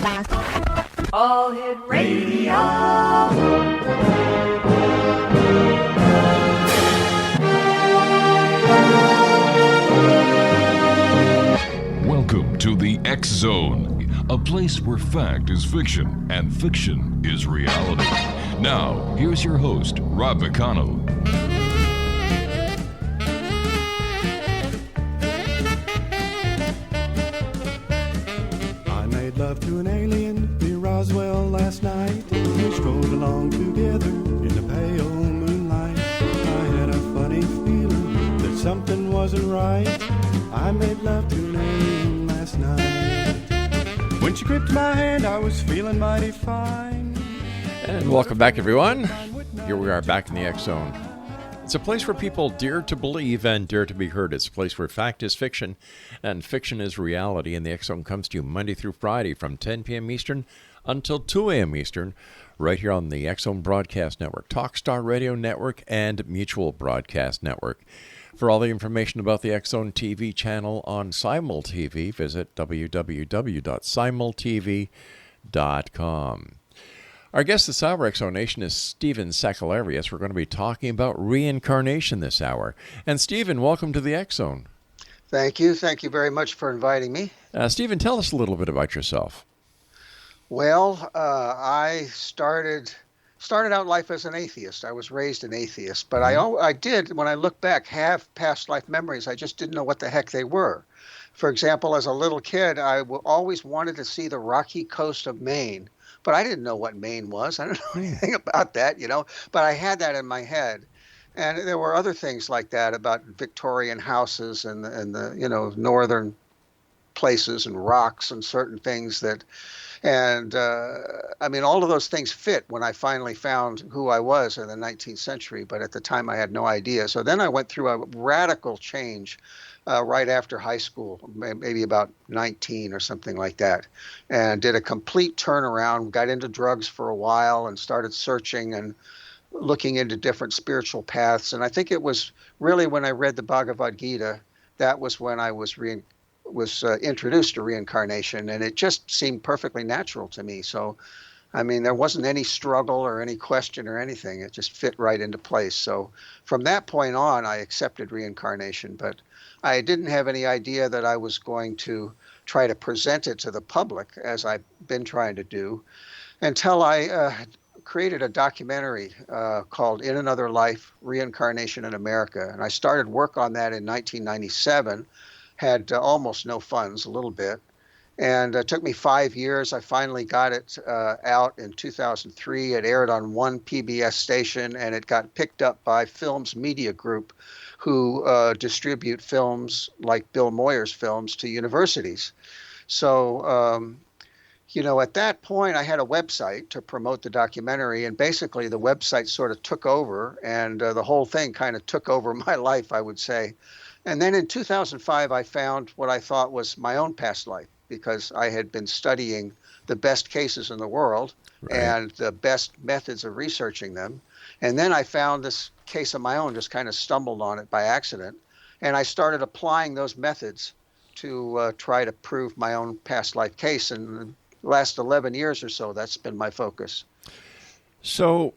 All Hit Radio. Welcome to the X Zone, a place where fact is fiction and fiction is reality. Now, here's your host, Rob McConnell. I made love to an alien near Roswell last night. We strolled along together in the pale moonlight. I had a funny feeling that something wasn't right. I made love to an alien last night. When she gripped my hand, I was feeling mighty fine. And welcome back, everyone. Here we are back in the X Zone. It's a place where people dare to believe and dare to be heard. It's a place where fact is fiction and fiction is reality. And the X Zone comes to you Monday through Friday from 10 p.m. Eastern until 2 a.m. Eastern, right here on the X Zone Broadcast Network, Talkstar Radio Network, and Mutual Broadcast Network. For all the information about the X Zone TV channel on Simul TV, visit www.simultv.com. Our guest this hour, X Zone Nation, is Stephen Sakellarios. We're going to be talking about reincarnation this hour. And Stephen, welcome to the X Zone. Thank you. Thank you very much for inviting me. Stephen, tell us a little bit about yourself. Well, I started out life as an atheist. I was raised an atheist, but I did, when I look back, have past life memories. I just didn't know what the heck they were. For example, as a little kid, I always wanted to see the rocky coast of Maine, but I didn't know what Maine was. I don't know anything about that, but I had that in my head. And there were other things like that about Victorian houses and the northern places and rocks and certain things that, and all of those things fit when I finally found who I was in the 19th century. But at the time, I had no idea. So then I went through a radical change right after high school, maybe about 19 or something like that, and did a complete turnaround, got into drugs for a while and started searching and looking into different spiritual paths. And I think it was really when I read the Bhagavad Gita, that was when I was introduced to reincarnation, and it just seemed perfectly natural to me. So, there wasn't any struggle or any question or anything. It just fit right into place. So from that point on, I accepted reincarnation, but I didn't have any idea that I was going to try to present it to the public, as I've been trying to do, until I created a documentary called In Another Life, Reincarnation in America. And I started work on that in 1997, had almost no funds, a little bit. And it took me 5 years. I finally got it out in 2003. It aired on one PBS station, and it got picked up by Films Media Group, who distribute films like Bill Moyer's films to universities. So, at that point, I had a website to promote the documentary, and basically the website sort of took over, and the whole thing kind of took over my life, I would say. And then in 2005, I found what I thought was my own past life, because I had been studying the best cases in the world and the best methods of researching them. And then I found this case of my own, just kind of stumbled on it by accident. And I started applying those methods to try to prove my own past life case. And the last 11 years or so, that's been my focus. So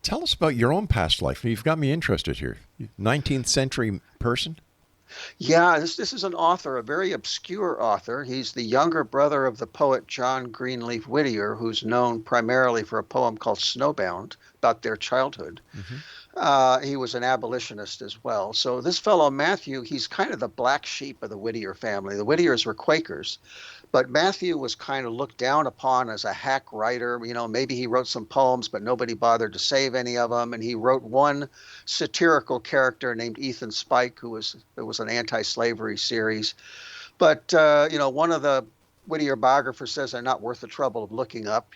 tell us about your own past life. You've got me interested here. 19th century person? Yeah, this is an author, a very obscure author. He's the younger brother of the poet John Greenleaf Whittier, who's known primarily for a poem called Snowbound, about their childhood. He was an abolitionist as well. So this fellow, Matthew, he's kind of the black sheep of the Whittier family. The Whittiers were Quakers, but Matthew was kind of looked down upon as a hack writer. Maybe he wrote some poems, but nobody bothered to save any of them. And he wrote one satirical character named Ethan Spike, it was an anti-slavery series. But, one of the Whittier biographers says they're not worth the trouble of looking up,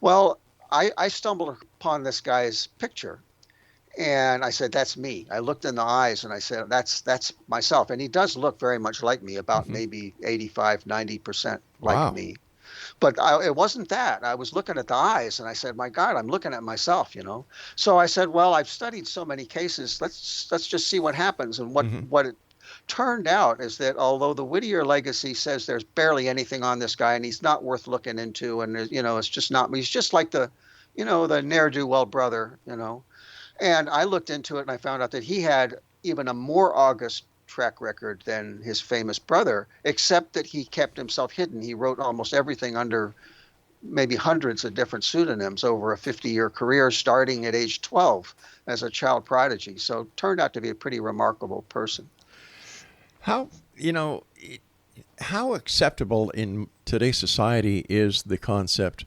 Well, I stumbled upon this guy's picture. And I said, that's me. I looked in the eyes and I said, that's myself. And he does look very much like me, about maybe 85, 90% like me. But it wasn't that. I was looking at the eyes and I said, my God, I'm looking at myself, So I said, well, I've studied so many cases. Let's just see what happens and what it turned out is that although the Whittier legacy says there's barely anything on this guy and he's not worth looking into, and it's just not, he's just like the ne'er-do-well brother, And I looked into it and I found out that he had even a more august track record than his famous brother, except that he kept himself hidden. He wrote almost everything under maybe hundreds of different pseudonyms over a 50-year career, starting at age 12 as a child prodigy. So turned out to be a pretty remarkable person. How acceptable in today's society is the concept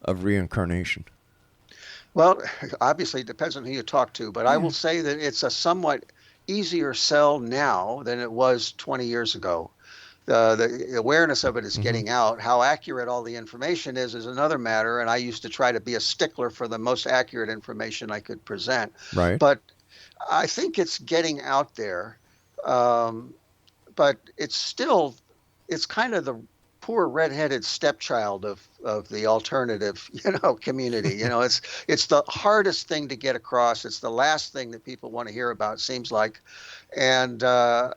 of reincarnation? Well, obviously it depends on who you talk to, but I will say that it's a somewhat easier sell now than it was 20 years ago. The awareness of it is getting out. How accurate all the information is another matter, and I used to try to be a stickler for the most accurate information I could present. Right. But I think it's getting out there, but it's kind of the poor redheaded stepchild of the alternative, community. It's the hardest thing to get across. It's the last thing that people want to hear about, it seems like. And I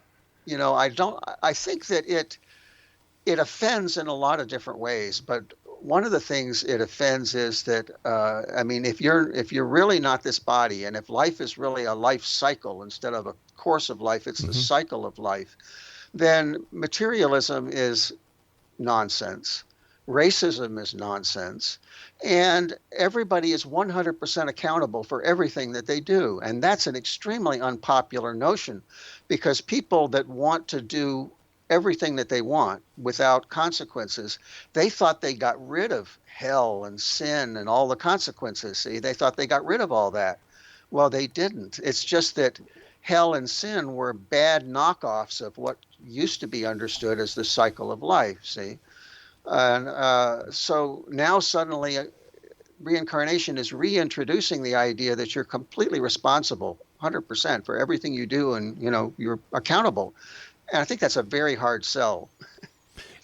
think that it offends in a lot of different ways, but one of the things it offends is that, if you're really not this body, and if life is really a life cycle instead of a course of life, it's the cycle of life, then materialism is nonsense. Racism is nonsense. And everybody is 100% accountable for everything that they do. And that's an extremely unpopular notion, because people that want to do everything that they want without consequences, they thought they got rid of hell and sin and all the consequences. See, they thought they got rid of all that. Well, they didn't. It's just that hell and sin were bad knockoffs of what used to be understood as the cycle of life, see? And so now suddenly reincarnation is reintroducing the idea that you're completely responsible, 100% for everything you do, and you're accountable. And I think that's a very hard sell.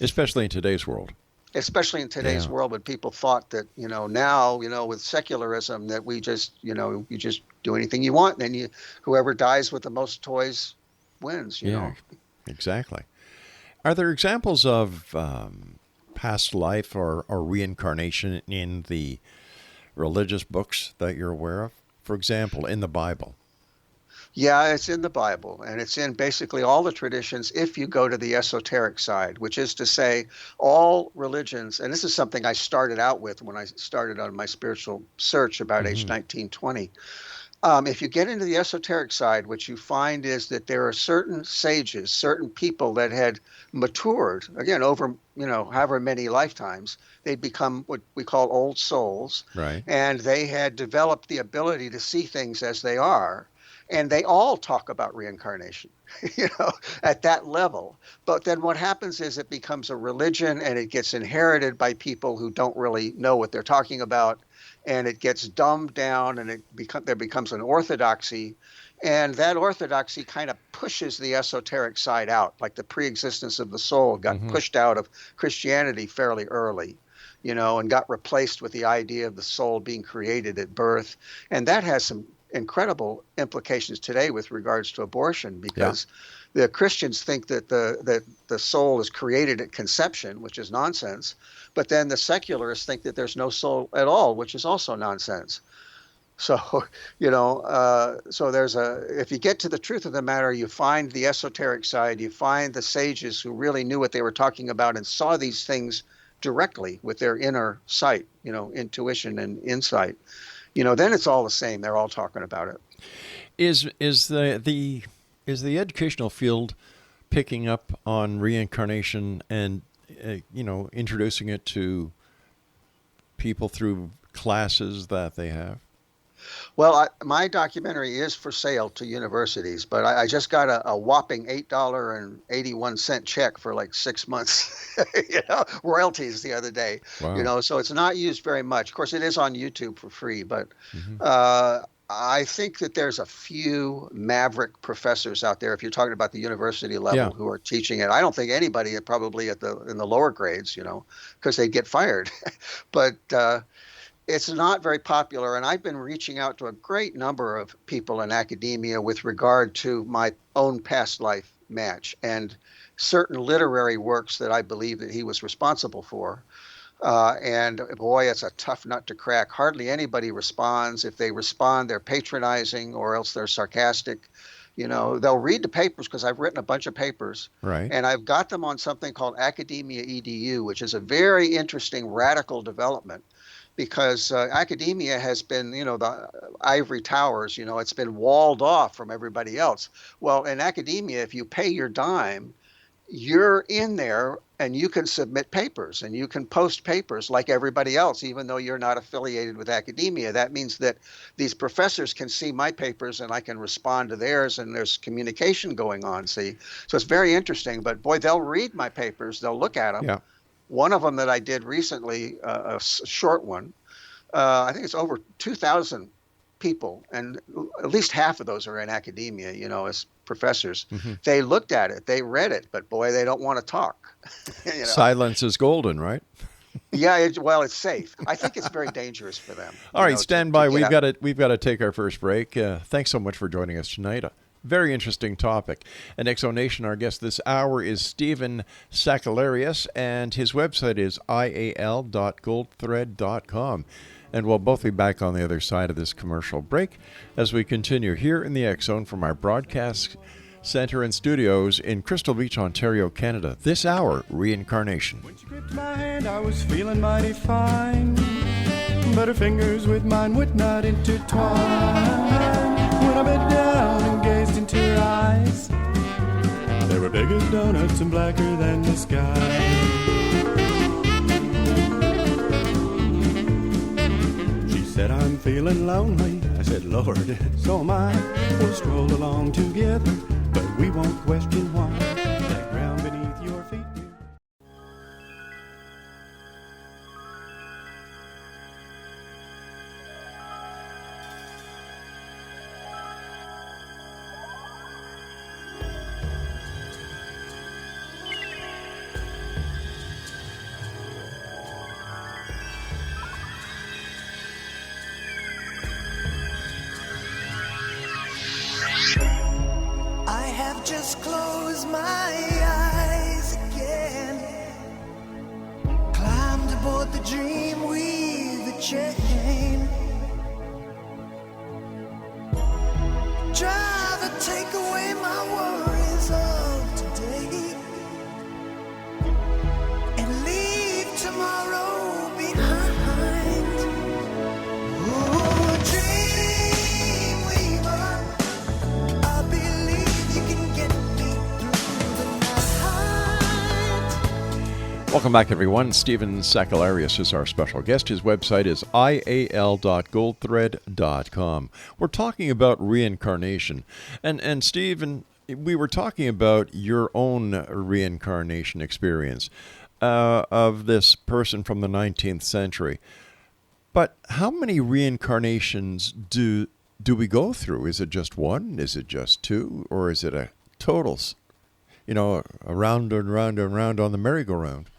Especially in today's world. Especially in today's world, when people thought that, now, with secularism, that we just, you just do anything you want, and then whoever dies with the most toys wins, you know. Exactly. Are there examples of past life or reincarnation in the religious books that you're aware of? For example, in the Bible? Yeah, it's in the Bible, and it's in basically all the traditions if you go to the esoteric side, which is to say all religions, and this is something I started out with when I started on my spiritual search about age 19, 20. If you get into the esoteric side, what you find is that there are certain sages, certain people that had matured, again, over, however many lifetimes. They'd become what we call old souls. Right. And they had developed the ability to see things as they are. And they all talk about reincarnation, at that level. But then what happens is it becomes a religion, and it gets inherited by people who don't really know what they're talking about. And it gets dumbed down, and there becomes an orthodoxy. And that orthodoxy kind of pushes the esoteric side out, like the preexistence of the soul got pushed out of Christianity fairly early, and got replaced with the idea of the soul being created at birth. And that has some incredible implications today with regards to abortion, because the Christians think that the soul is created at conception, which is nonsense. But then the secularists think that there's no soul at all, which is also nonsense. So, so if you get to the truth of the matter, you find the esoteric side, you find the sages who really knew what they were talking about and saw these things directly with their inner sight, intuition and insight. Then it's all the same. They're all talking about it. Is the educational field picking up on reincarnation and introducing it to people through classes that they have? Well, my documentary is for sale to universities, but I just got a whopping $8.81 check for like 6 months, royalties the other day. Wow. So it's not used very much. Of course, it is on YouTube for free, but I think that there's a few maverick professors out there, if you're talking about the university level, who are teaching it. I don't think anybody probably in the lower grades, because they'd get fired. But it's not very popular, and I've been reaching out to a great number of people in academia with regard to my own past life match, and certain literary works that I believe that he was responsible for. And boy, it's a tough nut to crack. Hardly anybody responds. If they respond, they're patronizing or else they're sarcastic. They'll read the papers because I've written a bunch of papers. Right. And I've got them on something called Academia EDU, which is a very interesting radical development because academia has been, the ivory towers, it's been walled off from everybody else. Well, in academia, if you pay your dime, you're in there and you can submit papers and you can post papers like everybody else, even though you're not affiliated with academia. That means that these professors can see my papers and I can respond to theirs, and there's communication going on, see? So it's very interesting, but boy, they'll read my papers, they'll look at them. Yeah. One of them that I did recently, a short one, I think it's over 2,000 people, and at least half of those are in academia, as professors. Mm-hmm. They looked at it, they read it, but boy, they don't want to talk. Silence is golden, right? Yeah, it's safe. I think it's very dangerous for them. All right, stand by. We've got to take our first break. Thanks so much for joining us tonight. Very interesting topic. And Exonation, our guest this hour is Stephen Sakellarios, and his website is ial.goldthread.com. And we'll both be back on the other side of this commercial break as we continue here in the X Zone from our broadcast center and studios in Crystal Beach, Ontario, Canada. This hour, Reincarnation. When she gripped my hand, I was feeling mighty fine, but her fingers with mine would not intertwine. When I bent down and gazed into her eyes, they were big as donuts and blacker than the sky. Said, I'm feeling lonely. I said, Lord, so am I. We'll stroll along together, but we won't question why. That ground beneath your feet. Just close my eyes again. Climbed aboard the dream with a chain. Driver, take away my worries of today and leave tomorrow behind. Oh, dream weaver, I believe you can get me through the night. Welcome back, everyone. Stephen Sakellarios is our special guest. His website is ial.goldthread.com. We're talking about reincarnation. And Stephen, we were talking about your own reincarnation experience of this person from the 19th century. But how many reincarnations do we go through? Is it just one? Is it just two? Or is it a totals? Around and round and round on the merry-go-round.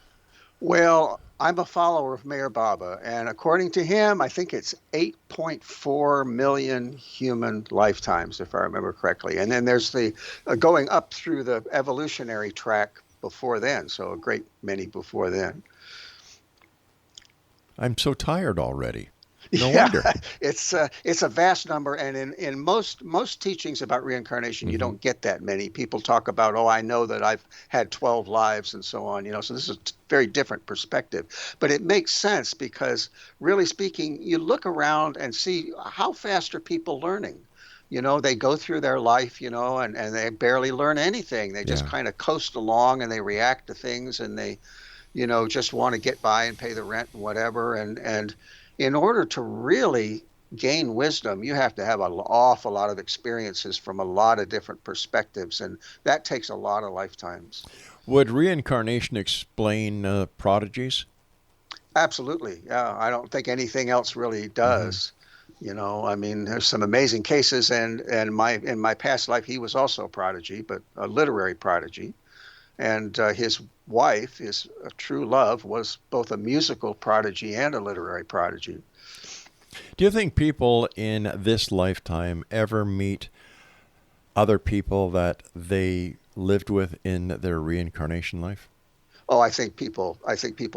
Well, I'm a follower of Mayor Baba, and according to him, I think it's 8.4 million human lifetimes, if I remember correctly. And then there's the going up through the evolutionary track before then, so a great many before then. I'm so tired already. No Yeah, wonder. it's a vast number, and in most teachings about reincarnation, you don't get that many. People talk about, oh, I know that I've had 12 lives and so on. So this is a very different perspective, but it makes sense because, really speaking, you look around and see how fast are people learning. They go through their life, and they barely learn anything. They just kind of coast along and they react to things, and they, just want to get by and pay the rent and whatever, and in order to really gain wisdom, you have to have an awful lot of experiences from a lot of different perspectives, and that takes a lot of lifetimes. Would reincarnation explain prodigies? Absolutely. Yeah, I don't think anything else really does. There's some amazing cases, and in my past life, he was also a prodigy, but a literary prodigy. And his wife, his true love, was both a musical prodigy and a literary prodigy. Do you think people in this lifetime ever meet other people that they lived with in their reincarnation life? Oh, I think people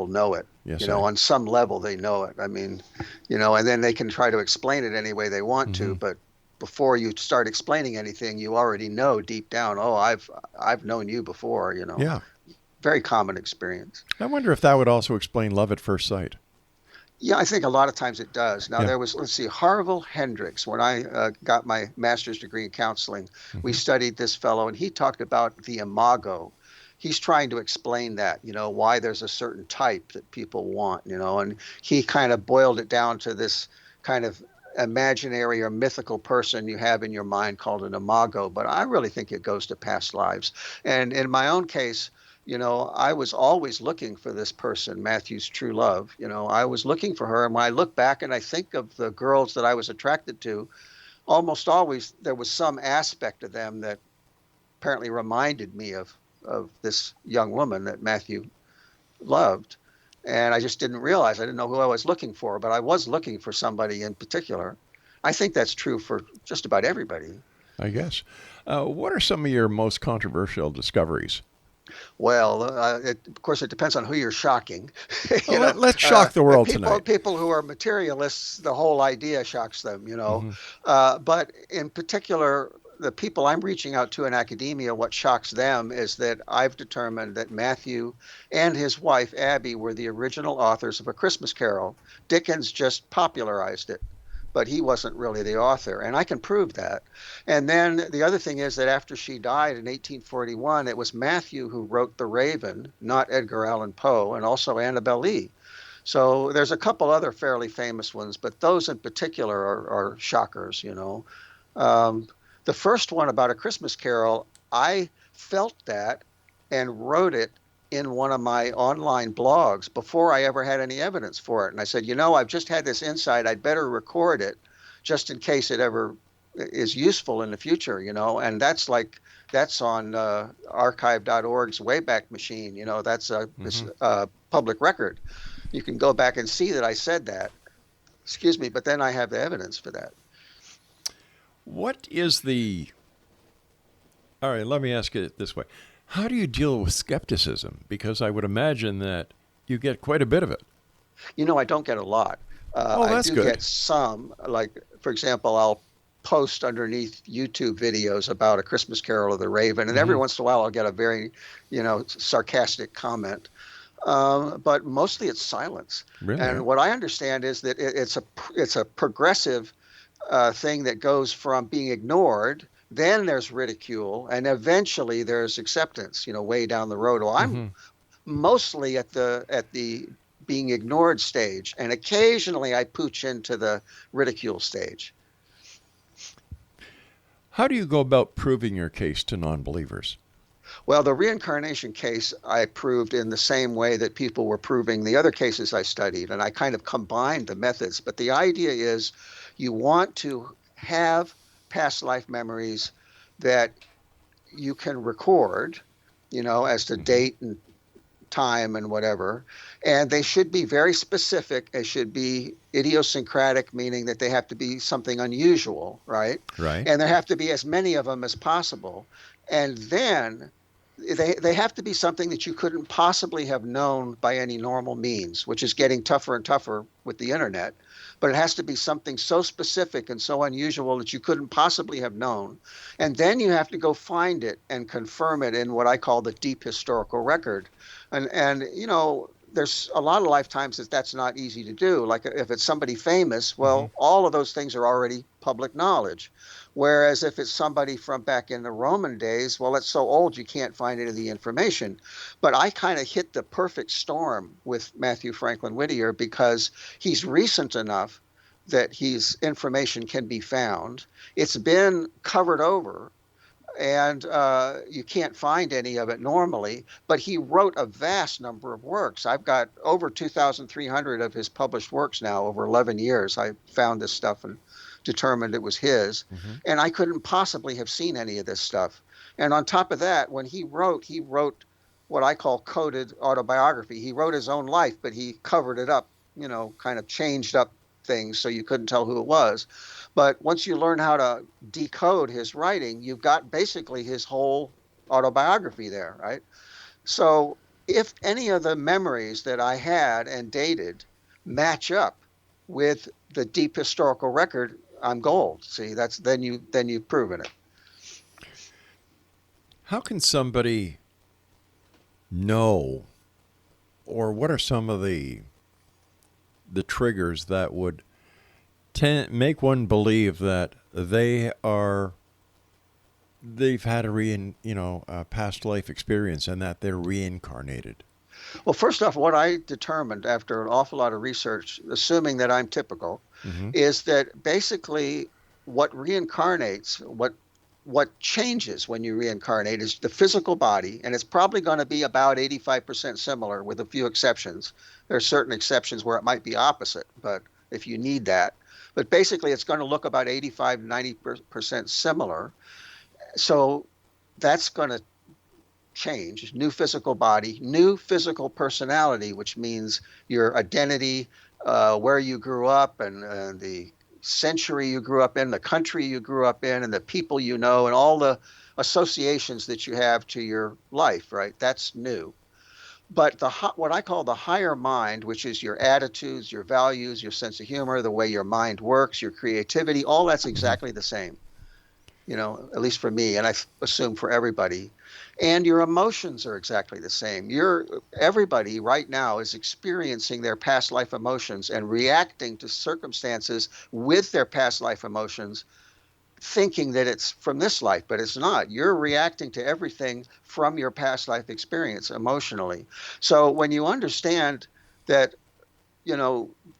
know it. Yes, You know, sir. on some level they know it. I mean, you know, and then they can try to explain it any way they want to, but before you start explaining anything, you already know deep down, oh, I've known you before, you know. Yeah. Very common experience. I wonder if that would also explain love at first sight. Yeah, I think a lot of times it does. Now, Yeah. there was, let's see, Harville Hendricks, when I got my master's degree in counseling, we studied this fellow, and he talked about the imago. He's trying to explain that, you know, why there's a certain type that people want, you know, and he kind of boiled it down to this kind of imaginary or mythical person you have in your mind called an imago. But I really think it goes to past lives. And in my own case, you know, I was always looking for this person, Matthew's true love. You know, I was looking for her. And when I look back and I think of the girls that I was attracted to, almost always there was some aspect of them that apparently reminded me of this young woman that Matthew loved. And I just didn't realize, I didn't know who I was looking for, but I was looking for somebody in particular. I think that's true for just about everybody. I guess. What are some of your most controversial discoveries? Well, of course, it depends on who you're shocking. Well, let's shock the world tonight. People who are materialists, the whole idea shocks them, you know. But in particular, the people I'm reaching out to in academia, what shocks them is that I've determined that Matthew and his wife, Abby, were the original authors of A Christmas Carol. Dickens just popularized it, but he wasn't really the author, and I can prove that. And then the other thing is that after she died in 1841, it was Matthew who wrote The Raven, not Edgar Allan Poe, and also Annabel Lee. So there's a couple other fairly famous ones, but those in particular are shockers, you know. The first one about A Christmas Carol, I felt that and wrote it in one of my online blogs before I ever had any evidence for it. And I said, you know, I've just had this insight. I'd better record it just in case it ever is useful in the future, you know. And that's on archive.org's Wayback Machine. You know, that's a public record. You can go back and see that I said that. Excuse me, but then I have the evidence for that. What is all right, let me ask it this way. How do you deal with skepticism? Because I would imagine that you get quite a bit of it. You know, I don't get a lot. That's I do good. get some. Like, for example, I'll post underneath YouTube videos about A Christmas Carol or The Raven, and every once in a while I'll get a very, you know, sarcastic comment. But mostly it's silence. Really? And what I understand is that it's a progressive thing that goes from being ignored, then there's ridicule, and eventually there's acceptance, you know, way down the road. Well, I'm mostly at the being ignored stage, and occasionally I pooch into the ridicule stage. How do you go about proving your case to non-believers? Well, the reincarnation case I proved in the same way that people were proving the other cases I studied, and I kind of combined the methods. But the idea is you want to have past life memories that you can record, you know, as to date and time and whatever. And they should be very specific. They should be idiosyncratic, meaning that they have to be something unusual, right? Right. And there have to be as many of them as possible. And then they have to be something that you couldn't possibly have known by any normal means, which is getting tougher and tougher with the internet. But it has to be something so specific and so unusual that you couldn't possibly have known. And then you have to go find it and confirm it in what I call the deep historical record. And you know, there's a lot of lifetimes that's not easy to do. Like if it's somebody famous, well, all of those things are already public knowledge. Whereas if it's somebody from back in the Roman days, well, it's so old you can't find any of the information. But I kind of hit the perfect storm with Matthew Franklin Whittier because he's recent enough that his information can be found. It's been covered over, and you can't find any of it normally, but he wrote a vast number of works. I've got over 2,300 of his published works now over 11 years. I found this stuff and determined it was his, and I couldn't possibly have seen any of this stuff. And on top of that, when he wrote what I call coded autobiography. He wrote his own life, but he covered it up, you know, kind of changed up things so you couldn't tell who it was. But once you learn how to decode his writing, you've got basically his whole autobiography there, right? So if any of the memories that I had and dated match up with the deep historical record, I'm gold. See, then you've proven it. How can somebody know, or what are some of the triggers that would make one believe that they've had a past life experience and that they're reincarnated? Well, first off, what I determined after an awful lot of research, assuming that I'm typical, is that basically what reincarnates, what changes when you reincarnate is the physical body, and it's probably going to be about 85% similar with a few exceptions. There are certain exceptions where it might be opposite, but if you need that. But basically, it's going to look about 85, 90% similar. So that's going to change. New physical body, new physical personality, which means your identity, where you grew up, and the century you grew up in, the country you grew up in, and the people you know, and all the associations that you have to your life, right? That's new. But what I call the higher mind, which is your attitudes, your values, your sense of humor, the way your mind works, your creativity, all that's exactly the same, at least for me, and I assume for everybody. And your emotions are exactly the same. Everybody right now is experiencing their past life emotions and reacting to circumstances with their past life emotions, thinking that it's from this life, but it's not. You're reacting to everything from your past life experience emotionally. So when you understand that,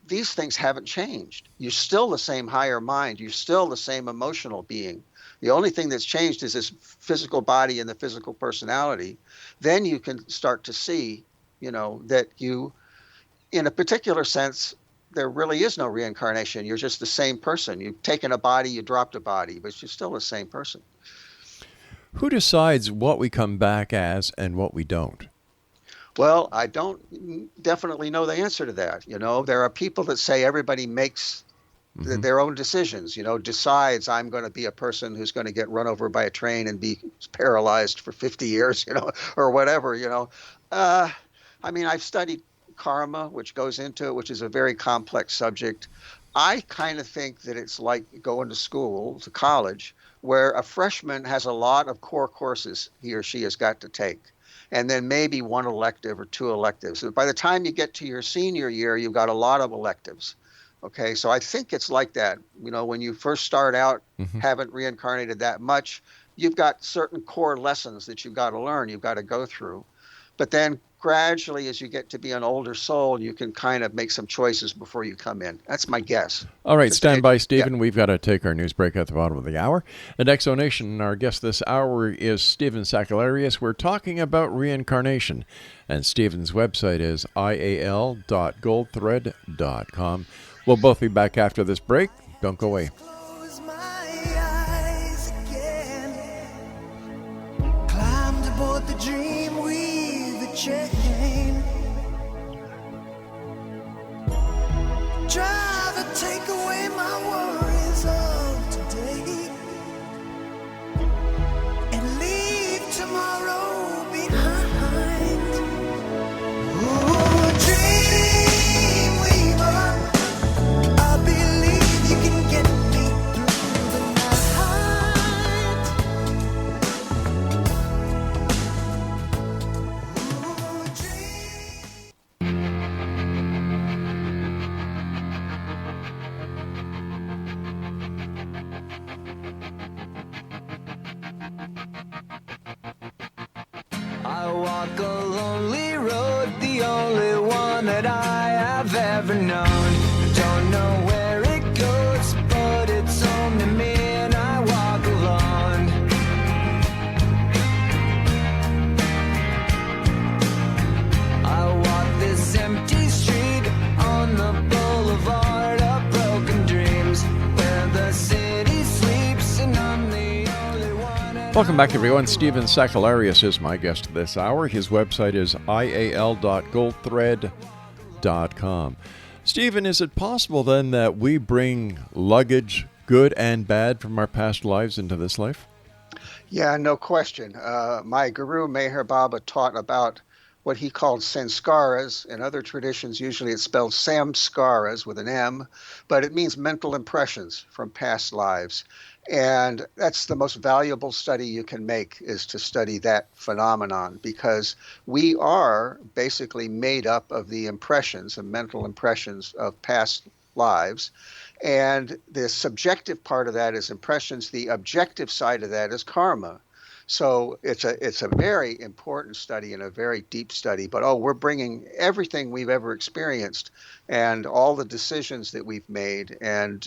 these things haven't changed, you're still the same higher mind, you're still the same emotional being. The only thing that's changed is this physical body and the physical personality. Then you can start to see, that you, in a particular sense, there really is no reincarnation. You're just the same person. You've taken a body, you dropped a body, but you're still the same person. Who decides what we come back as and what we don't? Well, I don't definitely know the answer to that. There are people that say everybody makes their own decisions, decides I'm going to be a person who's going to get run over by a train and be paralyzed for 50 years, or whatever, I've studied karma, which goes into it, which is a very complex subject. I kind of think that it's like going to school, to college, where a freshman has a lot of core courses he or she has got to take, and then maybe one elective or two electives. By the time you get to your senior year, you've got a lot of electives. Okay, so I think it's like that. When you first start out, haven't reincarnated that much, you've got certain core lessons that you've got to learn, you've got to go through. But then gradually, as you get to be an older soul, you can kind of make some choices before you come in. That's my guess. All right, stand by, Stephen. Yeah. We've got to take our news break at the bottom of the hour. At Exonation, our guest this hour is Stephen Sakellarios. We're talking about reincarnation, and Stephen's website is ial.goldthread.com. We'll both be back after this break. Don't go away. Close my eyes again. Climbed aboard the dream with a chain. Driver, take away my worries of today and leave tomorrow behind. Ooh, dream weaver, I believe you can get me through the night. Ooh, I walk a lonely road, the only one that I have ever known. Don't know where it goes, but it's home to me, and I walk alone. I walk this empty street on the boulevard of broken dreams, where the city sleeps and I'm the only one. Welcome back, everyone. Stephen Sakellarios is my guest this hour. His website is ial.goldthread.com. Stephen, is it possible then that we bring luggage, good and bad, from our past lives into this life? Yeah, no question. My guru Meher Baba taught about what he called sanskaras. In other traditions, usually it's spelled samskaras with an M, but it means mental impressions from past lives. And that's the most valuable study you can make, is to study that phenomenon, because we are basically made up of the impressions and mental impressions of past lives. And the subjective part of that is impressions. The objective side of that is karma. So it's a very important study and a very deep study. But we're bringing everything we've ever experienced and all the decisions that we've made. And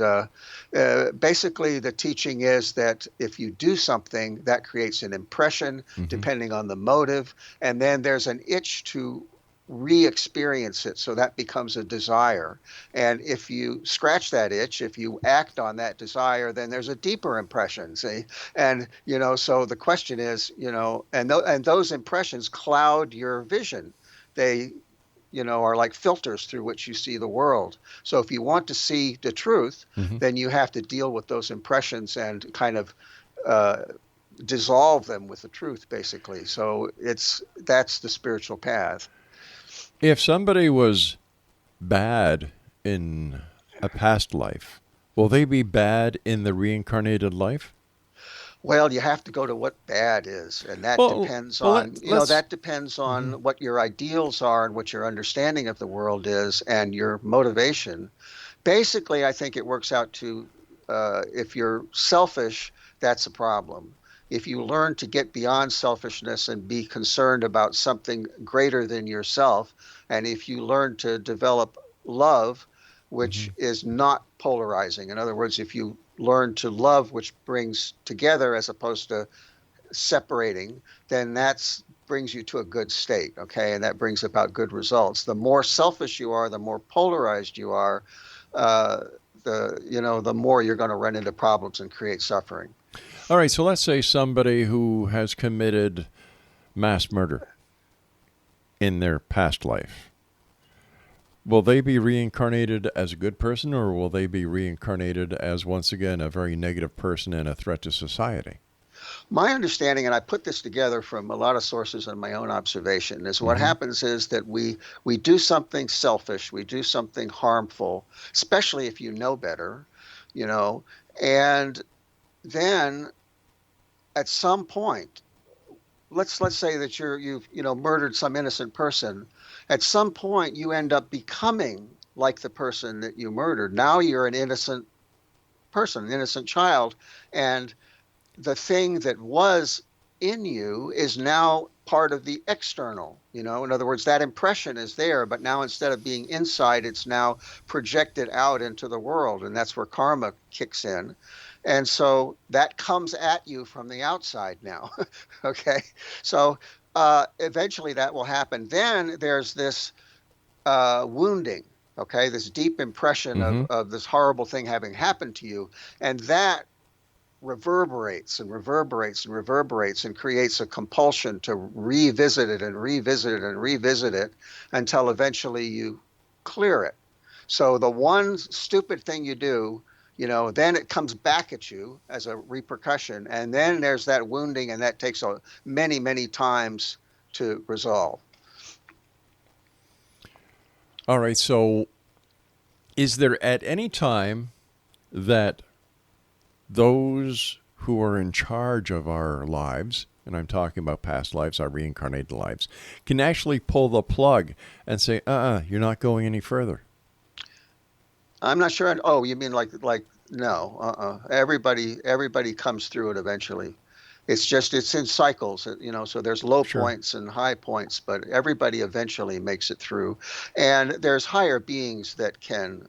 basically, the teaching is that if you do something, that creates an impression, depending on the motive, and then there's an itch to re-experience it, so that becomes a desire. And if you scratch that itch, if you act on that desire, then there's a deeper impression, see. And so the question is, and those impressions cloud your vision. They are like filters through which you see the world. So if you want to see the truth, then you have to deal with those impressions and kind of dissolve them with the truth, basically. So that's the spiritual path. If somebody was bad in a past life, will they be bad in the reincarnated life? Well, you have to go to what bad is, and that depends on, that depends on what your ideals are and what your understanding of the world is and your motivation. Basically, I think it works out to, if you're selfish, that's a problem. If you learn to get beyond selfishness and be concerned about something greater than yourself, and if you learn to develop love, which is not polarizing. In other words, if you learn to love, which brings together as opposed to separating, then that brings you to a good state, okay? And that brings about good results. The more selfish you are, the more polarized you are, the more you're going to run into problems and create suffering. All right, so let's say somebody who has committed mass murder in their past life. Will they be reincarnated as a good person, or will they be reincarnated as, once again, a very negative person and a threat to society? My understanding, and I put this together from a lot of sources and my own observation, is what happens is that we do something selfish, we do something harmful, especially if you know better, and then at some point, let's say that you've murdered some innocent person. At some point, you end up becoming like the person that you murdered. Now you're an innocent person, an innocent child, and the thing that was in you is now part of the external. In other words, that impression is there, but now instead of being inside, it's now projected out into the world, and that's where karma kicks in. And so that comes at you from the outside now. Okay. So eventually that will happen. Then there's this wounding. Okay. This deep impression of this horrible thing having happened to you. And that reverberates and reverberates and reverberates and creates a compulsion to revisit it and revisit it and revisit it until eventually you clear it. So the one stupid thing you do, then it comes back at you as a repercussion. And then there's that wounding, and that takes many, many times to resolve. All right. So is there at any time that those who are in charge of our lives, and I'm talking about past lives, our reincarnated lives, can actually pull the plug and say, you're not going any further? I'm not sure. Oh, you mean like no, Everybody comes through it eventually. It's in cycles, so there's low points and high points, but everybody eventually makes it through. And there's higher beings that can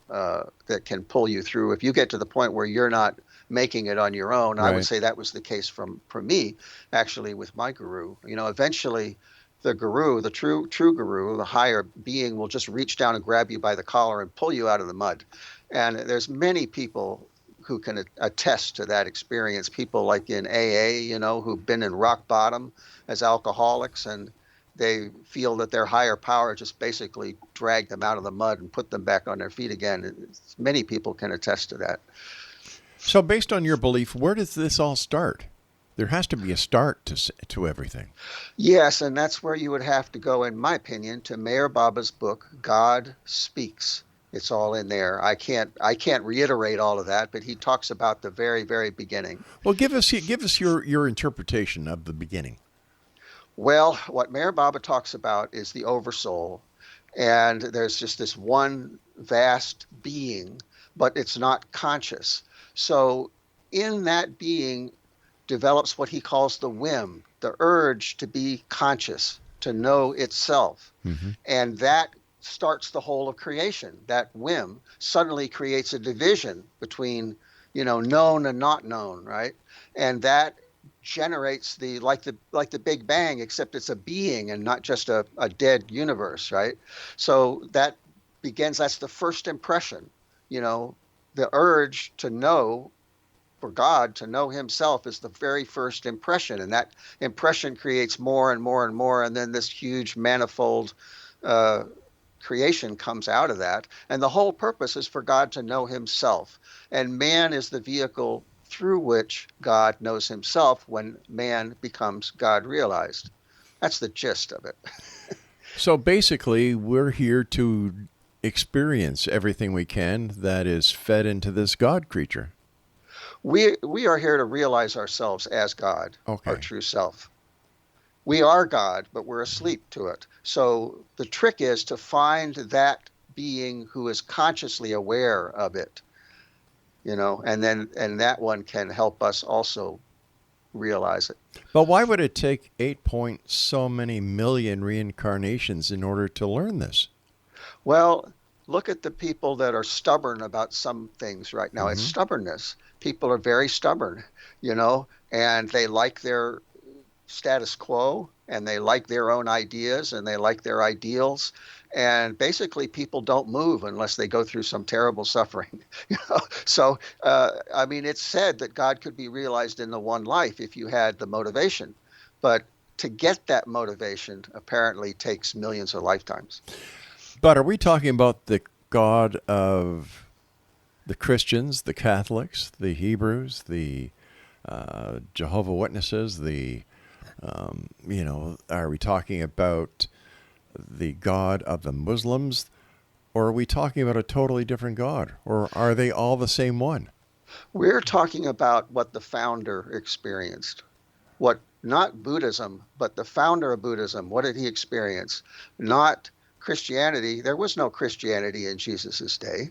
pull you through. If you get to the point where you're not making it on your own, I would say that was the case for me, actually, with my guru. Eventually the guru, the true guru, the higher being, will just reach down and grab you by the collar and pull you out of the mud. And there's many people who can attest to that experience. People like in AA, who've been in rock bottom as alcoholics, and they feel that their higher power just basically dragged them out of the mud and put them back on their feet again. Many people can attest to that. So based on your belief, where does this all start? There has to be a start to everything. Yes, and that's where you would have to go, in my opinion, to Mayor Baba's book, God Speaks. It's all in there. I can't reiterate all of that, but he talks about the very, very beginning. Well, give us your interpretation of the beginning. Well, what Mayor Baba talks about is the oversoul, and there's just this one vast being, but it's not conscious. So in that being develops what he calls the whim, the urge to be conscious, to know itself. Mm-hmm. And that starts the whole of creation. That whim suddenly creates a division between, known and not known, right? And that generates like the Big Bang, except it's a being and not just a dead universe, right? So that's the first impression, the urge to know, for God to know himself is the very first impression. And that impression creates more and more and more. And then this huge manifold creation comes out of that. And the whole purpose is for God to know himself. And man is the vehicle through which God knows himself when man becomes God realized. That's the gist of it. So basically, we're here to experience everything we can that is fed into this God creature. We are here to realize ourselves as God, Okay. our true self. We are God, but we're asleep to it. So the trick is to find that being who is consciously aware of it, and that one can help us also realize it. But why would it take 8 so many million reincarnations in order to learn this? Well, look at the people that are stubborn about some things right now. Mm-hmm. It's stubbornness. People are very stubborn, and they like their status quo, and they like their own ideas, and they like their ideals. And basically, people don't move unless they go through some terrible suffering. So, it's said that God could be realized in the one life if you had the motivation. But to get that motivation apparently takes millions of lifetimes. But are we talking about the God of the Christians, the Catholics, the Hebrews, the Jehovah's Witnesses, are we talking about the God of the Muslims, or are we talking about a totally different God, or are they all the same one? We're talking about what the founder experienced. Not Buddhism, but the founder of Buddhism. What did he experience? Not Christianity. There was no Christianity in Jesus's day.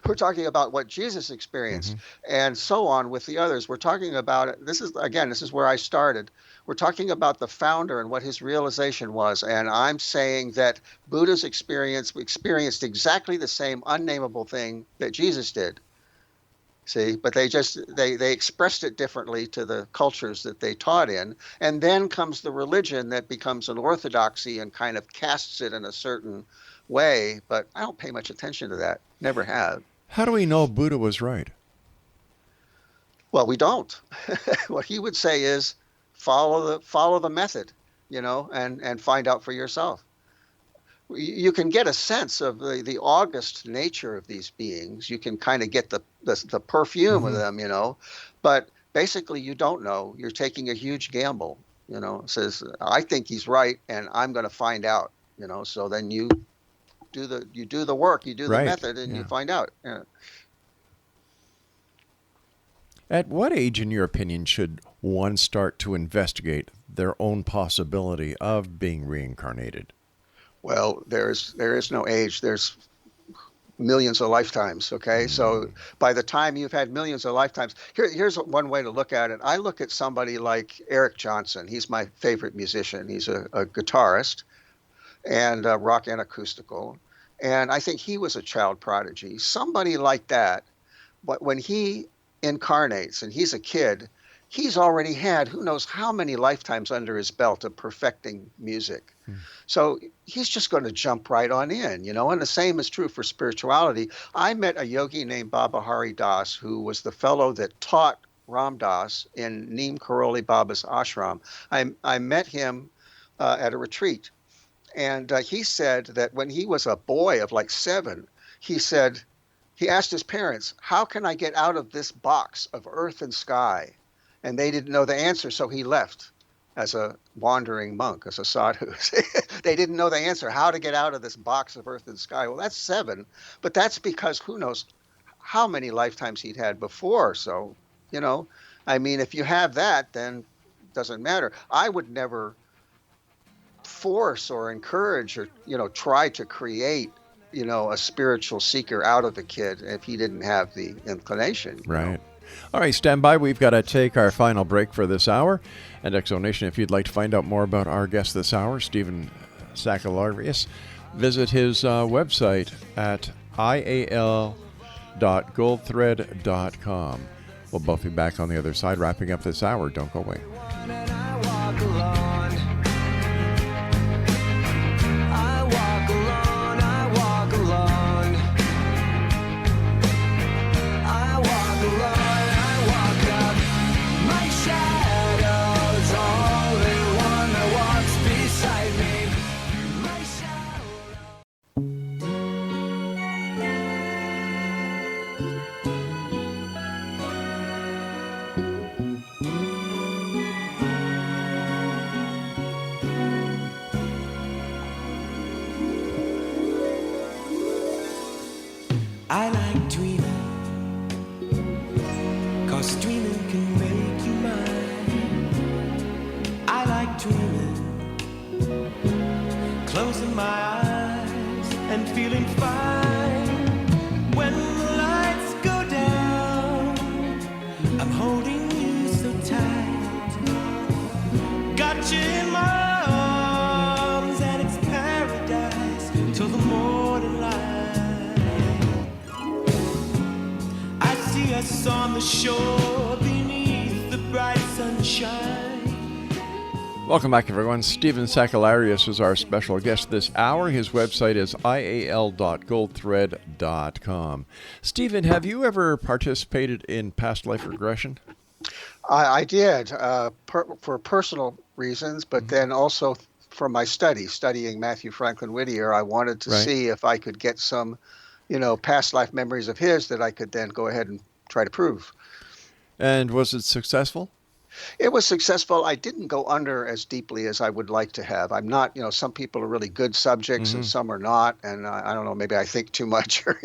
We're talking about what Jesus experienced, and so on with the others. We're talking about it. This is where I started. We're talking about the founder and what his realization was. And I'm saying that Buddha's experienced exactly the same unnameable thing that Jesus did. See, but they expressed it differently to the cultures that they taught in. And then comes the religion that becomes an orthodoxy and kind of casts it in a certain way. But I don't pay much attention to that. Never have. How do we know Buddha was right? Well, we don't. What he would say is follow the method, and find out for yourself. You can get a sense of the august nature of these beings. You can kind of get the perfume of them, but basically you don't know. You're taking a huge gamble, It says, I think he's right and I'm going to find out, so then you do the work, you do the method, and you find out. Yeah. At what age, in your opinion, should one start to investigate their own possibility of being reincarnated? Well, there is no age. There's millions of lifetimes, okay? So by the time you've had millions of lifetimes, here's one way to look at it. I look at somebody like Eric Johnson. He's my favorite musician. He's a guitarist and rock and acoustical. And I think he was a child prodigy. Somebody like that, but when he incarnates and he's a kid, he's already had who knows how many lifetimes under his belt of perfecting music. So he's just going to jump right on in, and the same is true for spirituality. I met a yogi named Baba Hari Das, who was the fellow that taught Ram Dass in Neem Karoli Baba's ashram. I met him at a retreat, and he said that when he was a boy of like 7, he asked his parents, how can I get out of this box of earth and sky? and they didn't know the answer, so he left as a wandering monk, as a sadhu. They didn't know the answer, how to get out of this box of earth and sky. Well, that's 7, but that's because who knows how many lifetimes he'd had before. So, I mean, if you have that, then it doesn't matter. I would never force or encourage or, try to create, a spiritual seeker out of a kid if he didn't have the inclination. Right. All right, stand by. We've got to take our final break for this hour. And Exonation, if you'd like to find out more about our guest this hour, Stephen Sakellarios, visit his website at ial.goldthread.com. We'll both be back on the other side, wrapping up this hour. Don't go away. I like dreaming, 'cause dreaming can make you mine. I like dreaming, closing my eyes and feeling fine. When the lights go down, I'm holding you so tight. Got you in my arms and it's paradise till the morning light. See us on the shore beneath the bright sunshine. Welcome back, everyone. Stephen Sakellarios is our special guest this hour. His website is ial.goldthread.com. Stephen, have you ever participated in past life regression? I did for personal reasons, but then also for my studying Matthew Franklin Whittier. I wanted to see if I could get some past life memories of his that I could then go ahead and try to prove. And was it successful? It was successful. I didn't go under as deeply as I would like to have. I'm not, some people are really good subjects and some are not. And I don't know, maybe I think too much or,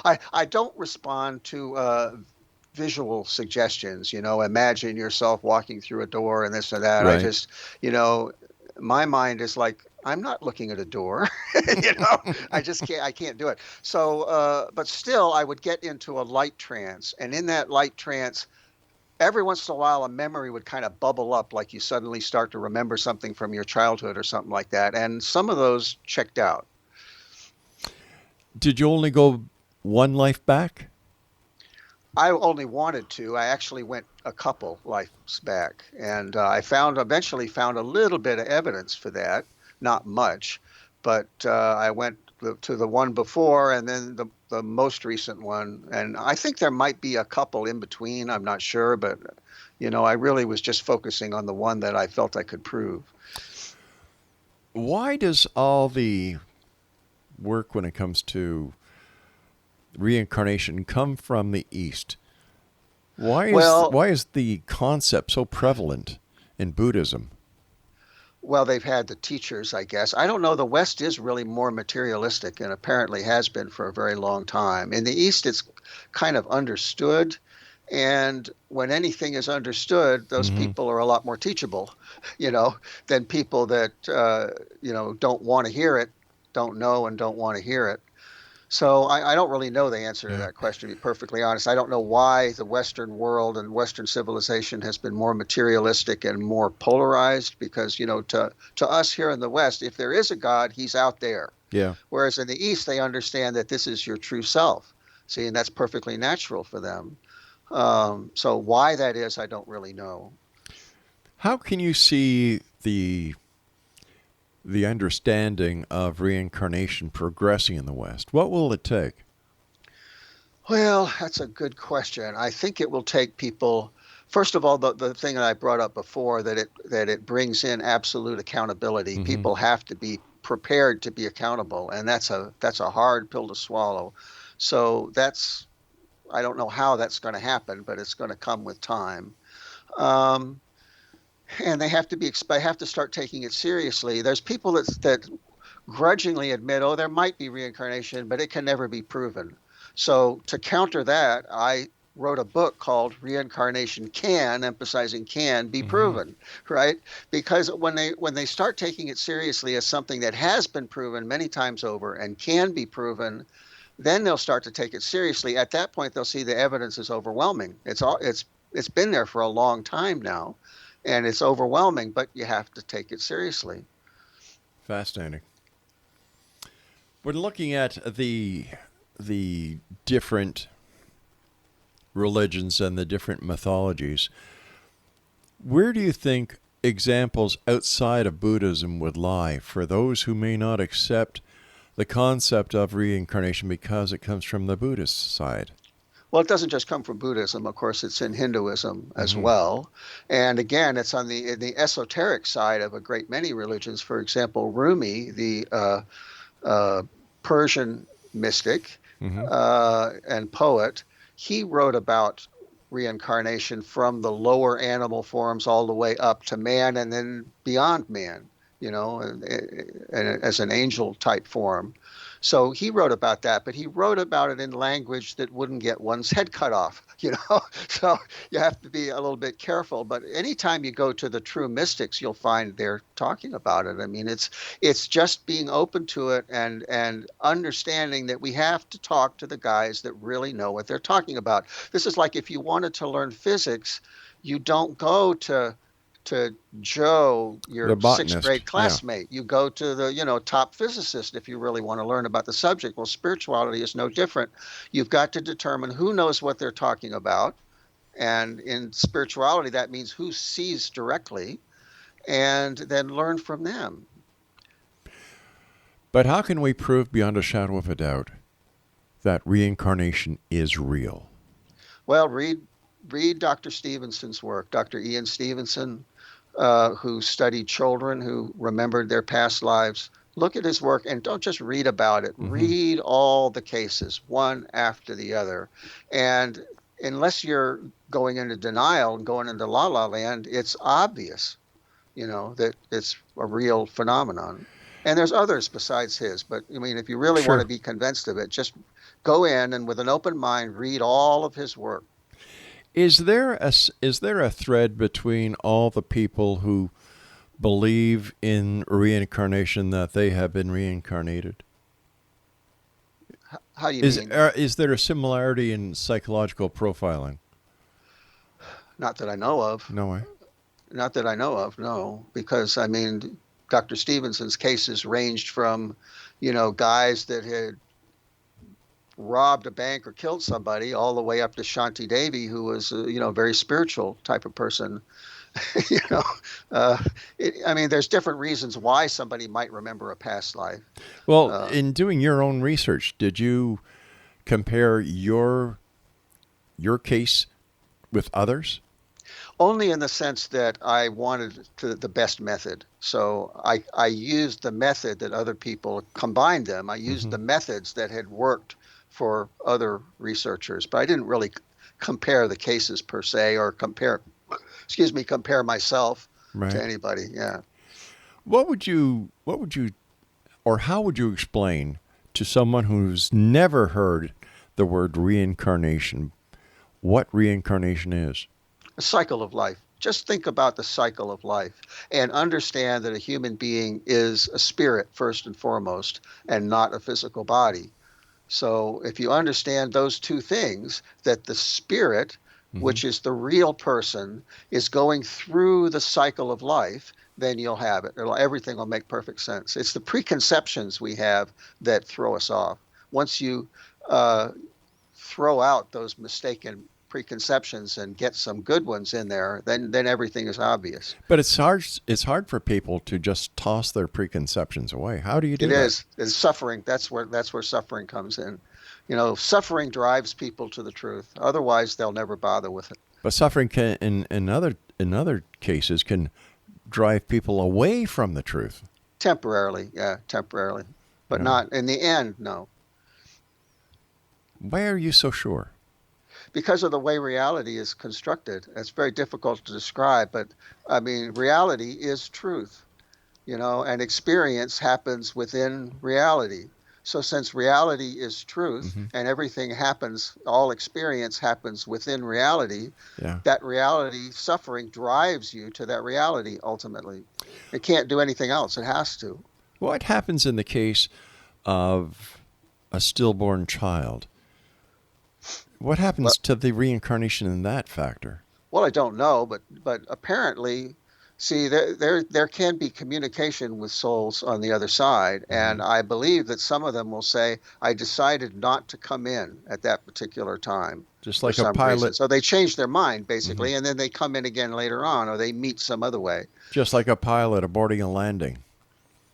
I don't respond to visual suggestions, imagine yourself walking through a door and this or that. Right. I just, my mind is like, I'm not looking at a door, I can't do it. So, but still I would get into a light trance, and in that light trance, every once in a while, a memory would kind of bubble up, like you suddenly start to remember something from your childhood or something like that. And some of those checked out. Did you only go one life back? I only wanted to. I actually went a couple lives back, and I eventually found a little bit of evidence for that. Not much, but I went to the one before and then the most recent one. And I think there might be a couple in between. I'm not sure, but, I really was just focusing on the one that I felt I could prove. Why does all the work when it comes to reincarnation come from the East? Why is the concept so prevalent in Buddhism? Well, they've had the teachers, I guess. I don't know. The West is really more materialistic and apparently has been for a very long time. In the East, it's kind of understood. And when anything is understood, those people are a lot more teachable, than people that, don't want to hear it, don't know and don't want to hear it. So I don't really know the answer to that question, to be perfectly honest. I don't know why the Western world and Western civilization has been more materialistic and more polarized, because, to us here in the West, if there is a God, he's out there. Yeah. Whereas in the East, they understand that this is your true self. See, and that's perfectly natural for them. So why that is, I don't really know. How can you see the understanding of reincarnation progressing in the West? What will it take? Well, that's a good question. I think it will take people, first of all, the thing that I brought up before, that it brings in absolute accountability. People have to be prepared to be accountable, and that's a hard pill to swallow. So I don't know how that's going to happen, but it's going to come with time. And they have to start taking it seriously. There's people that grudgingly admit, oh, there might be reincarnation, but it can never be proven. So to counter that, I wrote a book called Reincarnation Can, emphasizing can be proven, right? Because when they start taking it seriously as something that has been proven many times over and can be proven, then they'll start to take it seriously. At that point, they'll see the evidence is overwhelming. It's been there for a long time now, and it's overwhelming, but you have to take it seriously. Fascinating. We're looking at the different religions and the different mythologies. Where do you think examples outside of Buddhism would lie for those who may not accept the concept of reincarnation because it comes from the Buddhist side? Well, it doesn't just come from Buddhism. Of course, it's in Hinduism as well. And again, it's on the esoteric side of a great many religions. For example, Rumi, the Persian mystic and poet, he wrote about reincarnation from the lower animal forms all the way up to man and then beyond man, and as an angel type form. So he wrote about that, but he wrote about it in language that wouldn't get one's head cut off, So you have to be a little bit careful. But anytime you go to the true mystics, you'll find they're talking about it. I mean, it's just being open to it and understanding that we have to talk to the guys that really know what they're talking about. This is like if you wanted to learn physics, you don't go to Joe, your sixth grade classmate. You go to the, top physicist if you really want to learn about the subject. Well, spirituality is no different. You've got to determine who knows what they're talking about. And in spirituality, that means who sees directly, and then learn from them. But how can we prove beyond a shadow of a doubt that reincarnation is real? Well, read Dr. Stevenson's work, Dr. Ian Stevenson, who studied children who remembered their past lives. Look at his work and don't just read about it. Read all the cases, one after the other. And unless you're going into denial and going into la-la land, it's obvious, that it's a real phenomenon. And there's others besides his. But, I mean, if you really want to be convinced of it, just go in and with an open mind, read all of his work. Is there a thread between all the people who believe in reincarnation that they have been reincarnated? How do you mean? Is there a similarity in psychological profiling? Not that I know of. No way. Not that I know of, no. Because, I mean, Dr. Stevenson's cases ranged from, guys that had robbed a bank or killed somebody, all the way up to Shanti Devi, who was a very spiritual type of person. There's different reasons why somebody might remember a past life. Well, in doing your own research, did you compare your case with others? Only in the sense that I wanted the best method. So I used the method that other people combined them. I used the methods that had worked for other researchers, but I didn't really compare the cases per se or compare myself to anybody. Yeah. What would you or how would you explain to someone who's never heard the word reincarnation what reincarnation is? A cycle of life. Just think about the cycle of life and understand that a human being is a spirit first and foremost and not a physical body. So if you understand those two things, that the spirit, which is the real person, is going through the cycle of life, then you'll have it. Everything will make perfect sense. It's the preconceptions we have that throw us off. Once you throw out those mistaken preconceptions and get some good ones in there, then everything is obvious. But it's hard for people to just toss their preconceptions away. How do you do that? It is. It's suffering. That's where suffering comes in. Suffering drives people to the truth. Otherwise, they'll never bother with it. But suffering can, in other cases, can drive people away from the truth. Temporarily, but not in the end. No. Why are you so sure? because of the way reality is constructed. It's very difficult to describe, but I mean, reality is truth, and experience happens within reality. So since reality is truth and everything happens, all experience happens within reality, that reality suffering drives you to that reality ultimately. It can't do anything else. It has to. What happens in the case of a stillborn child? What happens to the reincarnation in that factor? Well, I don't know, but apparently, see, there can be communication with souls on the other side, and I believe that some of them will say, "I decided not to come in at that particular time." Just like a pilot. Reason. So they change their mind, basically, and then they come in again later on, or they meet some other way. Just like a pilot aborting a landing.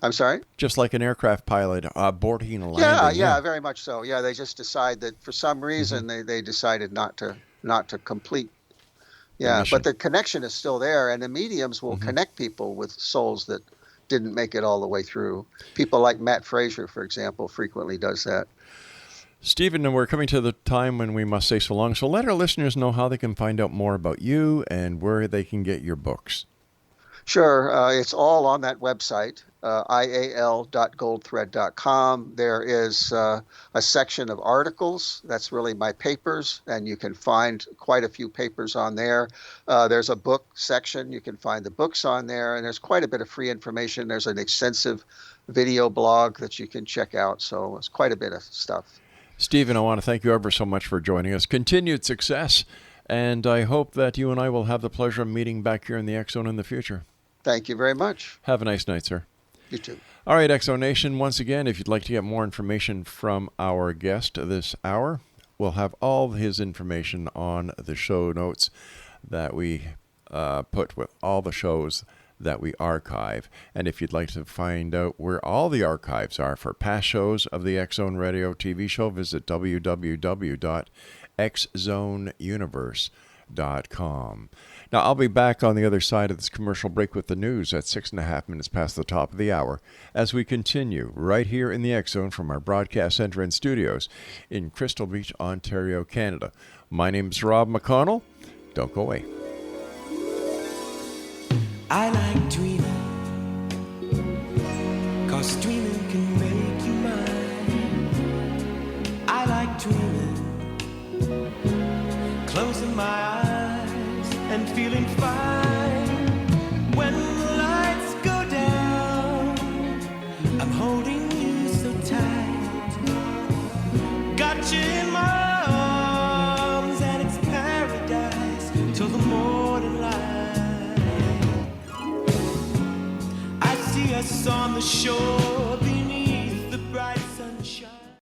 I'm sorry? Just like an aircraft pilot aborting a landing. Yeah, very much so. Yeah, they just decide that for some reason they decided not to complete. Yeah, but the connection is still there, and the mediums will connect people with souls that didn't make it all the way through. People like Matt Fraser, for example, frequently does that. Stephen, we're coming to the time when we must say so long, so let our listeners know how they can find out more about you and where they can get your books. Sure. It's all on that website, ial.goldthread.com. There is a section of articles. That's really my papers, and you can find quite a few papers on there. There's a book section. You can find the books on there, and there's quite a bit of free information. There's an extensive video blog that you can check out, so it's quite a bit of stuff. Stephen, I want to thank you ever so much for joining us. Continued success, and I hope that you and I will have the pleasure of meeting back here in the X Zone in the future. Thank you very much. Have a nice night, sir. You too. All right, X Zone Nation, once again, if you'd like to get more information from our guest this hour, we'll have all his information on the show notes that we put with all the shows that we archive. And if you'd like to find out where all the archives are for past shows of the X Zone Radio TV show, visit www.xzoneuniverse.com. Now, I'll be back on the other side of this commercial break with the news at 6.5 minutes past the top of the hour as we continue right here in the X Zone from our broadcast center and studios in Crystal Beach, Ontario, Canada. My name is Rob McConnell. Don't go away. I like dreaming, 'cause dreaming can make you mine. I like dreaming, closing my eyes and feeling fine. When the lights go down, I'm holding you so tight. Got you in my arms and it's paradise till the morning light. I see us on the shore.